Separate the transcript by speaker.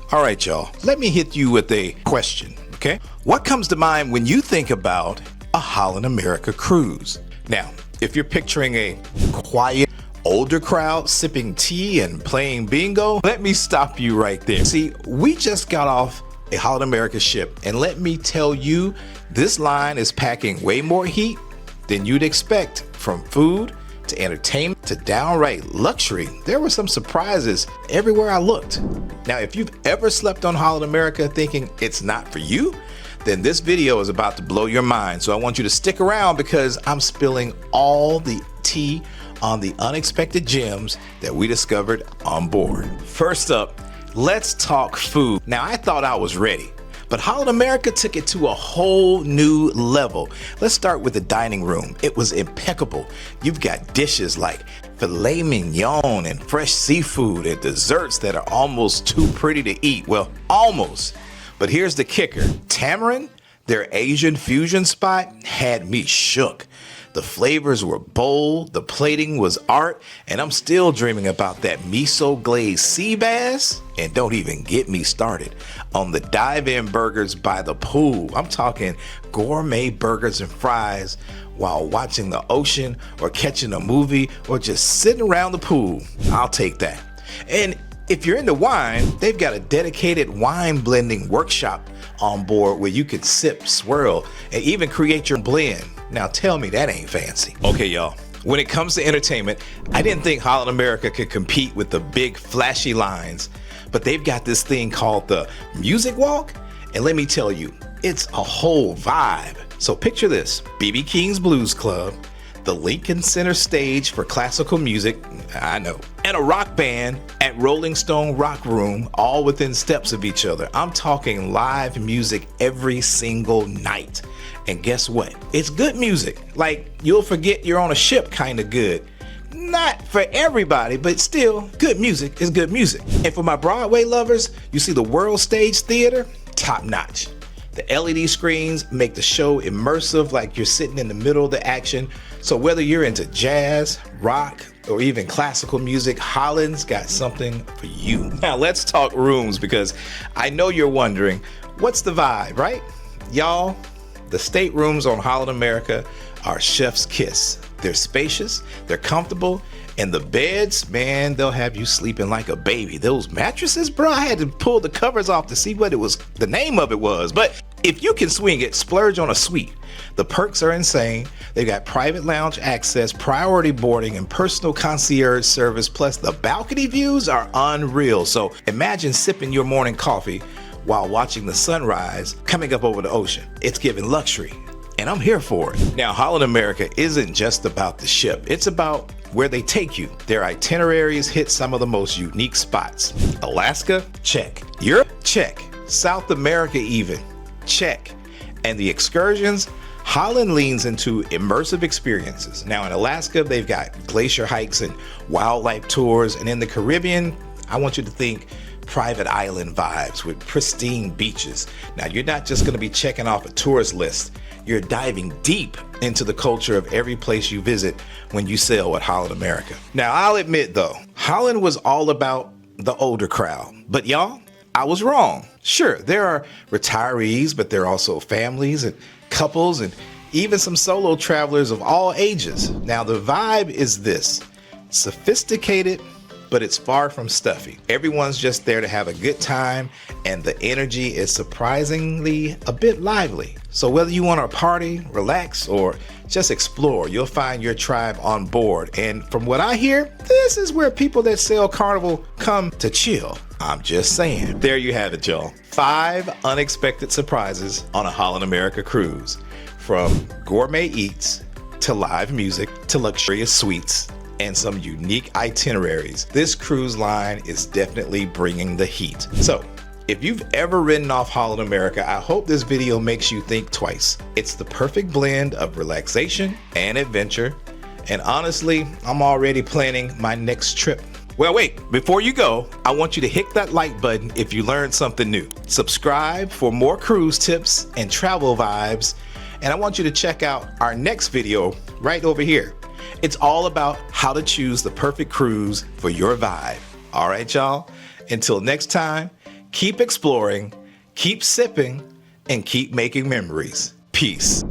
Speaker 1: All right, y'all, let me hit you with a question, okay? What comes to mind when you think about a Holland America cruise? Now, if you're picturing a quiet, older crowd sipping tea and playing bingo, let me stop you right there. See, we just got off a Holland America ship, and let me tell you, this line is packing way more heat than you'd expect. From food to entertainment to downright luxury, there were some surprises everywhere I looked. Now, if you've ever slept on Holland America thinking it's not for you, then this video is about to blow your mind. So I want you to stick around because I'm spilling all the tea on the unexpected gems that we discovered on board. First up, let's talk food. Now, I thought I was ready, but Holland America took it to a whole new level. Let's start with the dining room. It was impeccable. You've got dishes like filet mignon and fresh seafood and desserts that are almost too pretty to eat. Well, almost. But here's the kicker. Tamarind, their Asian fusion spot, had me shook. The flavors were bold, the plating was art, and I'm still dreaming about that miso-glazed sea bass. And don't even get me started on the dive-in burgers by the pool. I'm talking gourmet burgers and fries while watching the ocean or catching a movie or just sitting around the pool. I'll take that. And if you're into wine, they've got a dedicated wine blending workshop on board where you can sip, swirl, and even create your blend. Now tell me that ain't fancy. Okay, y'all. When it comes to entertainment, I didn't think Holland America could compete with the big flashy lines, but they've got this thing called the Music Walk, and let me tell you, it's a whole vibe. So picture this: B.B. King's Blues Club, the Lincoln Center stage for classical music, I know, and a rock band at Rolling Stone Rock Room, all within steps of each other. I'm talking live music every single night. And guess what? It's good music. Like, you'll forget you're on a ship kind of good. Not for everybody, but still, good music is good music. And for my Broadway lovers, you see the World Stage Theater, top notch. The LED screens make the show immersive, like you're sitting in the middle of the action. So whether you're into jazz, rock, or even classical music, Holland's got something for you. Now let's talk rooms, because I know you're wondering, what's the vibe, right? Y'all, the staterooms on Holland America are chef's kiss. They're spacious, they're comfortable, and the beds, man, they'll have you sleeping like a baby. Those mattresses, bro, I had to pull the covers off to see what it was, the name of it was. But if you can swing it, splurge on a suite. The perks are insane. They've got private lounge access, priority boarding, and personal concierge service. Plus, the balcony views are unreal. So imagine sipping your morning coffee while watching the sunrise coming up over the ocean. It's giving luxury, and I'm here for it. Now, Holland America isn't just about the ship. It's about where they take you. Their itineraries hit some of the most unique spots. Alaska? Check. Europe? Check. South America even? Check. And the excursions? Holland leans into immersive experiences. Now in Alaska, they've got glacier hikes and wildlife tours. And in the Caribbean, I want you to think private island vibes with pristine beaches. Now, you're not just going to be checking off a tourist list. You're diving deep into the culture of every place you visit when you sail with Holland America. Now, I'll admit though, Holland was all about the older crowd, but y'all, I was wrong. Sure, there are retirees, but there are also families and couples and even some solo travelers of all ages. Now, the vibe is this: sophisticated, but it's far from stuffy. Everyone's just there to have a good time, and the energy is surprisingly a bit lively. So whether you want to party, relax, or just explore, you'll find your tribe on board. And from what I hear, this is where people that sail Carnival come to chill. I'm just saying. There you have it, y'all. 5 unexpected surprises on a Holland America cruise. From gourmet eats, to live music, to luxurious suites, and some unique itineraries. This cruise line is definitely bringing the heat. So if you've ever ridden off Holland America, I hope this video makes you think twice. It's the perfect blend of relaxation and adventure. And honestly, I'm already planning my next trip. Well, wait, before you go, I want you to hit that like button if you learned something new. Subscribe for more cruise tips and travel vibes. And I want you to check out our next video right over here. It's all about how to choose the perfect cruise for your vibe. All right, y'all. Until next time, keep exploring, keep sipping, and keep making memories. Peace.